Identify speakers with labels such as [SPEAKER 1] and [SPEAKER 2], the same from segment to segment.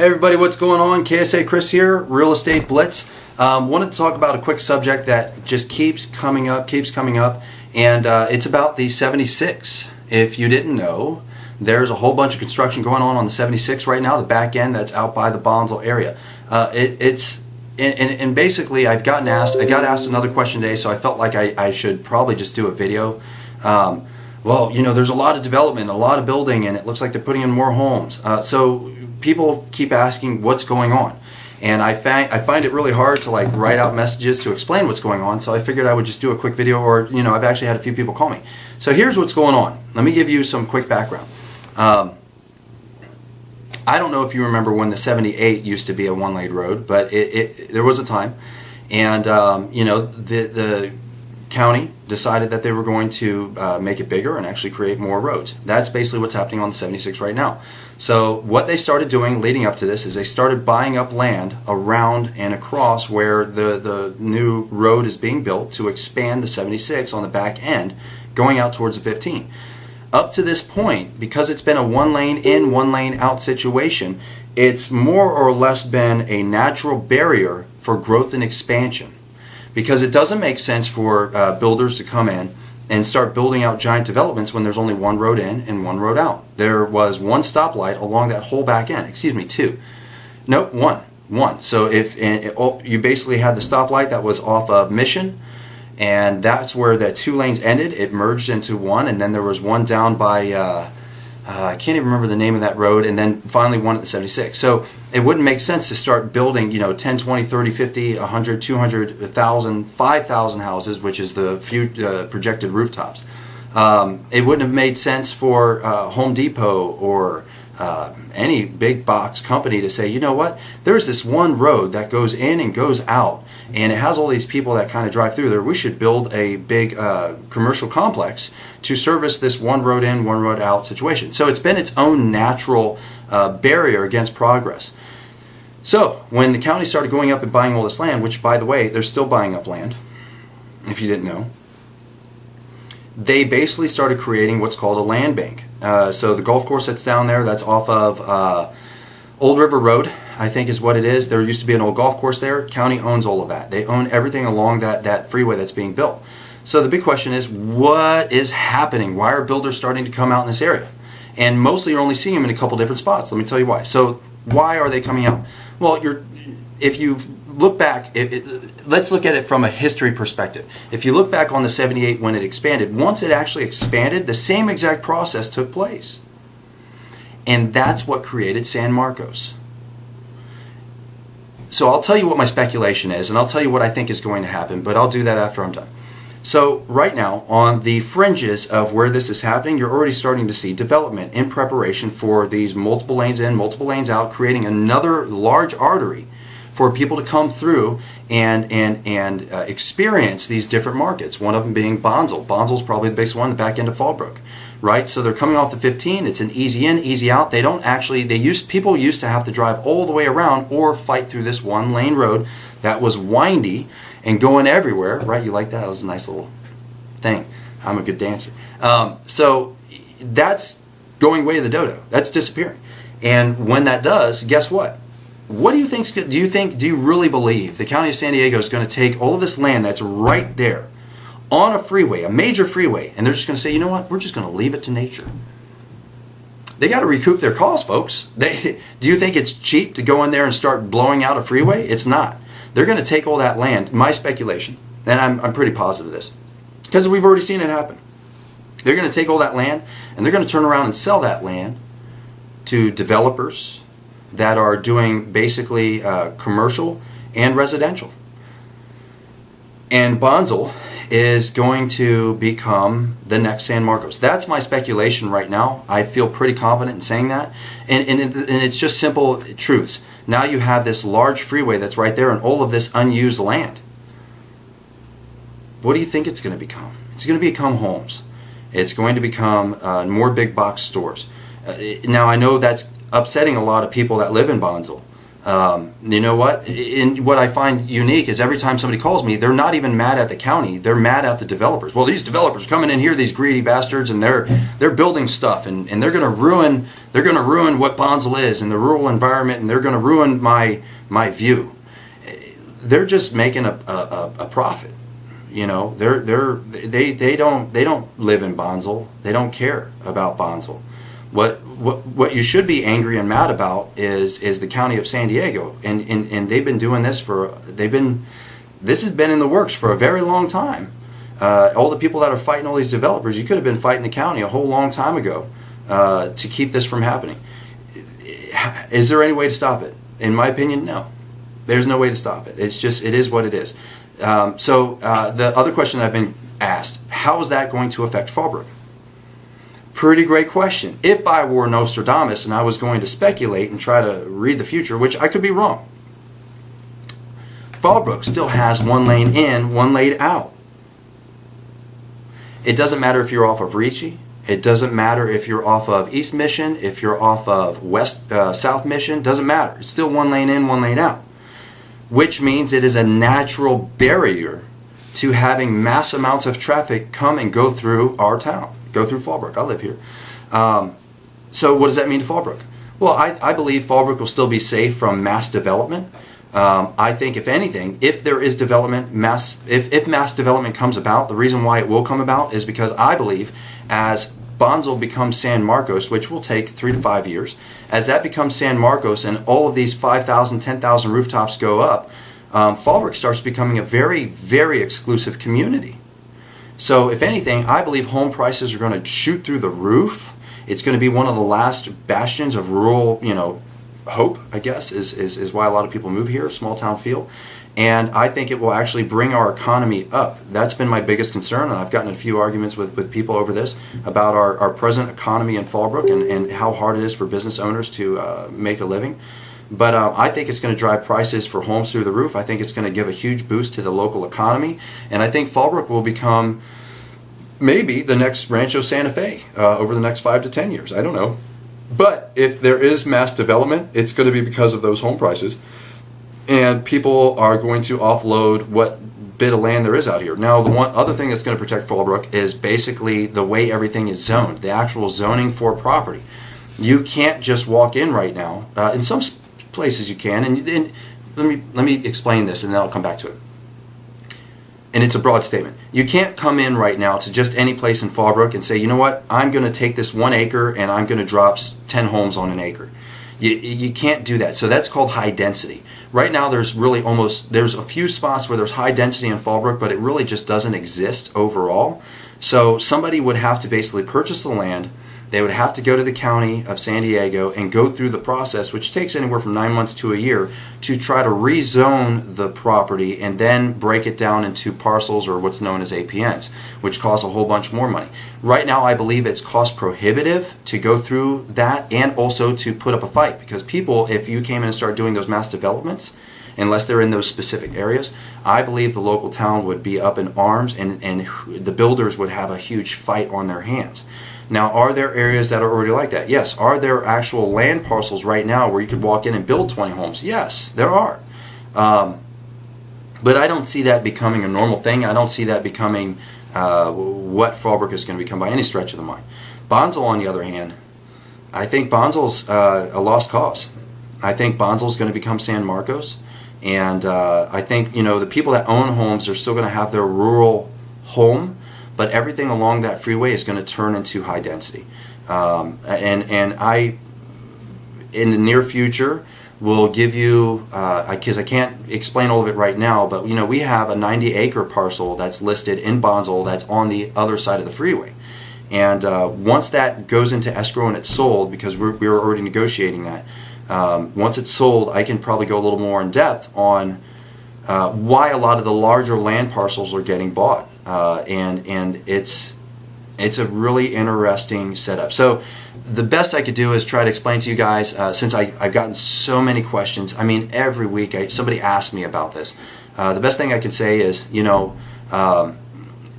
[SPEAKER 1] Hey everybody, what's going on? KSA Kris here, Real Estate Blitz. Wanted to talk about a quick subject that just keeps coming up, and it's about the 76. If you didn't know, there's a whole bunch of construction going on the 76 right now, the back end that's out by the Bonsall area. And basically I got asked another question today, so I felt like I should probably just do a video. Well, you know, there's a lot of development, a lot of building, and it looks like they're putting in more homes. So people keep asking what's going on, and I find it really hard to like write out messages to explain what's going on. So I figured I would just do a quick video, or you know, I've actually had a few people call me. So here's what's going on. Let me give you some quick background. I don't know if you remember when the 78 used to be a one-lane road, but there was a time, and you know, the county decided that they were going to make it bigger and actually create more roads. That's basically what's happening on the 76 right now. So what they started doing leading up to this is they started buying up land around and across where the new road is being built to expand the 76 on the back end going out towards the 15. Up to this point, because it's been a one lane in, one lane out situation, it's more or less been a natural barrier for growth and expansion. Because it doesn't make sense for builders to come in and start building out giant developments when there's only one road in and one road out. There was one stoplight along that whole back end. Excuse me, two. Nope, one. So you basically had the stoplight that was off of Mission, and that's where the two lanes ended. It merged into one, and then there was one down by I can't even remember the name of that road, and then finally one at the 76. So it wouldn't make sense to start building, you know, 10, 20, 30, 50, 100, 200, 1,000, 5,000 houses, which is the few projected rooftops. It wouldn't have made sense for Home Depot or any big box company to say, you know what, there's this one road that goes in and goes out, and it has all these people that kind of drive through there. We should build a big commercial complex to service this one road in, one road out situation. So it's been its own natural barrier against progress. So when the county started going up and buying all this land, which by the way, they're still buying up land, if you didn't know, they basically started creating what's called a land bank. So the golf course that's down there, that's off of Old River Road, I think is what it is. There used to be an old golf course there. County owns all of that. They own everything along that freeway that's being built. So the big question is, what is happening? Why are builders starting to come out in this area? And mostly you're only seeing them in a couple different spots. Let me tell you why. So why are they coming out? Well, if you look back, let's look at it from a history perspective. If you look back on the 78 when it expanded, once it actually expanded, the same exact process took place. And that's what created San Marcos. So I'll tell you what my speculation is, and I'll tell you what I think is going to happen, but I'll do that after I'm done. So right now, on the fringes of where this is happening, you're already starting to see development in preparation for these multiple lanes in, multiple lanes out, creating another large artery for people to come through and experience these different markets. One of them being Bonsall. Bonsall's probably the biggest one, the back end of Fallbrook, right? So they're coming off the 15. It's an easy in, easy out. They don't actually, people used to have to drive all the way around or fight through this one lane road that was windy and going everywhere, right? You like that? That was a nice little thing. I'm a good dancer. So that's going way to the dodo. That's disappearing. And when that does, guess what? What do you think? Do you really believe the county of San Diego is going to take all of this land that's right there on a freeway, a major freeway, and they're just going to say, you know what? We're just going to leave it to nature. They got to recoup their costs, folks. Do you think it's cheap to go in there and start blowing out a freeway? It's not. They're going to take all that land, my speculation, and I'm pretty positive of this, because we've already seen it happen. They're going to take all that land, and they're going to turn around and sell that land to developers that are doing basically commercial and residential. And Bonsall is going to become the next San Marcos. That's my speculation right now. I feel pretty confident in saying that. And it's just simple truths. Now you have this large freeway that's right there and all of this unused land. What do you think it's going to become? It's going to become homes. It's going to become more big box stores. Now I know that's upsetting a lot of people that live in Bonsall. You know what? What I find unique is every time somebody calls me, they're not even mad at the county. They're mad at the developers. Well, these developers coming in here, these greedy bastards, and they're building stuff, and they're going to ruin what Bonsall is and the rural environment, and they're going to ruin my view. They're just making a profit. You know, they don't live in Bonsall. They don't care about Bonsall. What you should be angry and mad about is the county of San Diego, and they've been doing this this has been in the works for a very long time. All the people that are fighting all these developers, you could have been fighting the county a whole long time ago to keep this from happening. Is there any way to stop it? In my opinion, no. There's no way to stop it. It is what it is. So the other question I've been asked, how is that going to affect Fallbrook? Pretty great question. If I were Nostradamus and I was going to speculate and try to read the future, which I could be wrong, Fallbrook still has one lane in, one lane out. It doesn't matter if you're off of Ricci. It doesn't matter if you're off of East Mission, if you're off of South Mission. Doesn't matter. It's still one lane in, one lane out. Which means it is a natural barrier to having mass amounts of traffic come and go through our town. Go through Fallbrook. I live here. So what does that mean to Fallbrook? Well, I believe Fallbrook will still be safe from mass development. I think, if anything, if there is development, if mass development comes about, the reason why it will come about is because I believe as Bonsall becomes San Marcos, which will take 3 to 5 years, as that becomes San Marcos and all of these 5,000, 10,000 rooftops go up, Fallbrook starts becoming a very, very exclusive community. So if anything, I believe home prices are going to shoot through the roof. It's going to be one of the last bastions of rural, hope, I guess, is why a lot of people move here, small town feel. And I think it will actually bring our economy up. That's been my biggest concern, and I've gotten in a few arguments with people over this about our present economy in Fallbrook and how hard it is for business owners to make a living. But I think it's going to drive prices for homes through the roof. I think it's going to give a huge boost to the local economy. And I think Fallbrook will become maybe the next Rancho Santa Fe over the next 5 to 10 years. I don't know. But if there is mass development, it's going to be because of those home prices. And people are going to offload what bit of land there is out here. Now, the one other thing that's going to protect Fallbrook is basically the way everything is zoned, the actual zoning for property. You can't just walk in right now. In some places you can, and let me explain this, and then I'll come back to it. And it's a broad statement. You can't come in right now to just any place in Fallbrook and say, you know what, I'm going to take this 1 acre and I'm going to drop 10 homes on an acre. You can't do that. So that's called high density. Right now there's a few spots where there's high density in Fallbrook, but it really just doesn't exist overall. So somebody would have to basically purchase the land. They would have to go to the county of San Diego and go through the process, which takes anywhere from 9 months to a year, to try to rezone the property and then break it down into parcels, or what's known as APNs, which costs a whole bunch more money. Right now, I believe it's cost prohibitive to go through that and also to put up a fight, because people, if you came in and started doing those mass developments, unless they're in those specific areas, I believe the local town would be up in arms, and the builders would have a huge fight on their hands. Now, are there areas that are already like that? Yes. Are there actual land parcels right now where you could walk in and build 20 homes? Yes, there are. But I don't see that becoming a normal thing. I don't see that becoming what Fallbrook is going to become by any stretch of the mind. Bonsall, on the other hand, I think Bonsall's a lost cause. I think Bonsall's going to become San Marcos. And I think, the people that own homes are still going to have their rural home, but everything along that freeway is going to turn into high density. And I, in the near future, will give you, because I can't explain all of it right now, but we have a 90-acre parcel that's listed in Bonsall that's on the other side of the freeway. And once that goes into escrow and it's sold, because we're already negotiating that, once it's sold, I can probably go a little more in depth on why a lot of the larger land parcels are getting bought. And it's a really interesting setup. So the best I could do is try to explain to you guys, since I've gotten so many questions. I mean, every week somebody asks me about this. The best thing I can say is,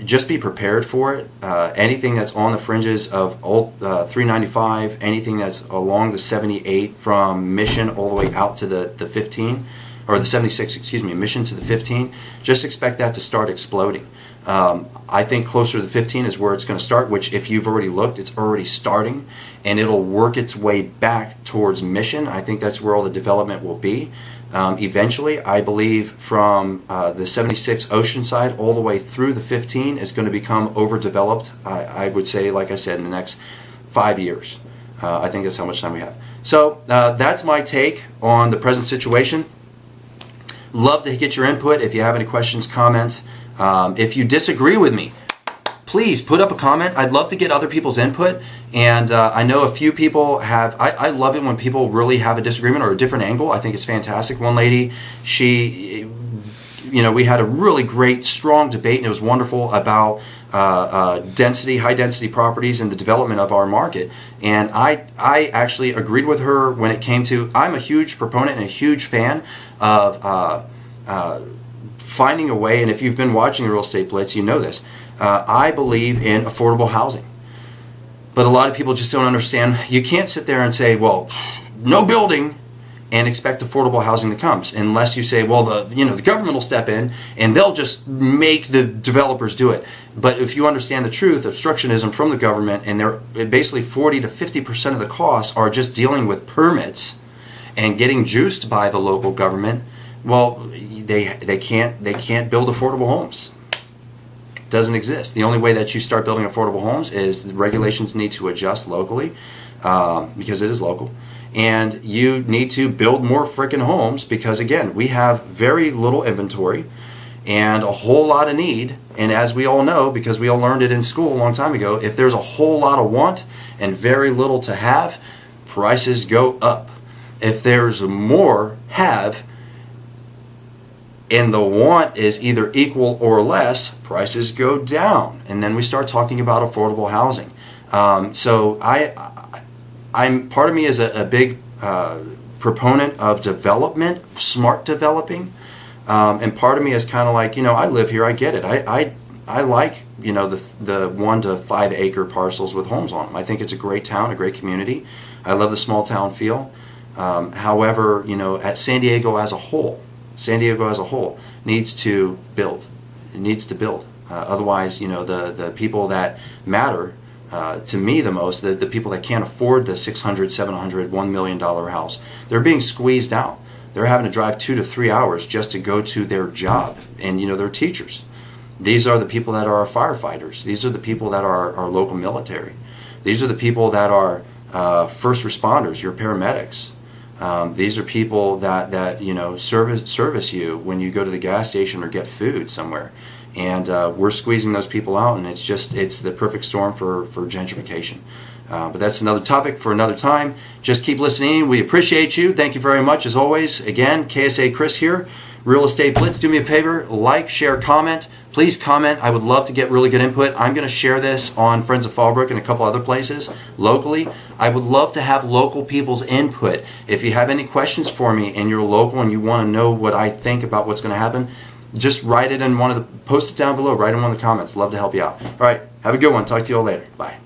[SPEAKER 1] just be prepared for it. Anything that's on the fringes of 395, anything that's along the 78 from Mission all the way out to the 15, or the 76, excuse me, Mission to the 15, just expect that to start exploding. I think closer to the 15 is where it's going to start, which if you've already looked, it's already starting, and it'll work its way back towards Mission. I think that's where all the development will be. Eventually, I believe from the 76 Oceanside all the way through the 15 is going to become overdeveloped. I would say, like I said, in the next 5 years. I think that's how much time we have. So that's my take on the present situation. Love to get your input if you have any questions, comments. If you disagree with me, please put up a comment. I'd love to get other people's input. And I know a few people have, I love it when people really have a disagreement or a different angle. I think it's fantastic. One lady, she, we had a really great, strong debate, and it was wonderful about density, high density properties and the development of our market. And I actually agreed with her when it came to, I'm a huge proponent and a huge fan of finding a way, and if you've been watching the Real Estate Blitz, you know this. I believe in affordable housing. But a lot of people just don't understand. You can't sit there and say, well, no building and expect affordable housing to come, unless you say, well, the government will step in and they'll just make the developers do it. But if you understand the truth, obstructionism from the government, and they're basically 40 to 50% of the costs are just dealing with permits and getting juiced by the local government, well, they can't build affordable homes. Doesn't exist. The only way that you start building affordable homes is the regulations need to adjust locally, because it is local, and you need to build more frickin' homes, because again, we have very little inventory and a whole lot of need. And as we all know, because we all learned it in school a long time ago, if there's a whole lot of want and very little to have, prices go up. If there's more have and the want is either equal or less, prices go down, and then we start talking about affordable housing. So I'm part of me is a big proponent of development, smart developing, and part of me is kind of like, I live here, I get it. I like the 1 to 5 acre parcels with homes on them. I think it's a great town, a great community. I love the small town feel. However, at San Diego as a whole needs to build. It needs to build. Otherwise, the people that matter to me the most, the people that can't afford the $600, $700, $1 million house, they're being squeezed out. They're having to drive 2 to 3 hours just to go to their job. And they're teachers. These are the people that are our firefighters. These are the people that are our local military. These are the people that are first responders, your paramedics. These are people that service you when you go to the gas station or get food somewhere, and we're squeezing those people out, and it's the perfect storm for gentrification. But that's another topic for another time. Just keep listening. We appreciate you. Thank you very much as always. Again, KSA Kris here, Real Estate Blitz. Do me a favor, like, share, comment. Please comment. I would love to get really good input. I'm going to share this on Friends of Fallbrook and a couple other places locally. I would love to have local people's input. If you have any questions for me and you're local and you want to know what I think about what's going to happen, just write it in post it down below, write in one of the comments. Love to help you out. All right, have a good one. Talk to you all later. Bye.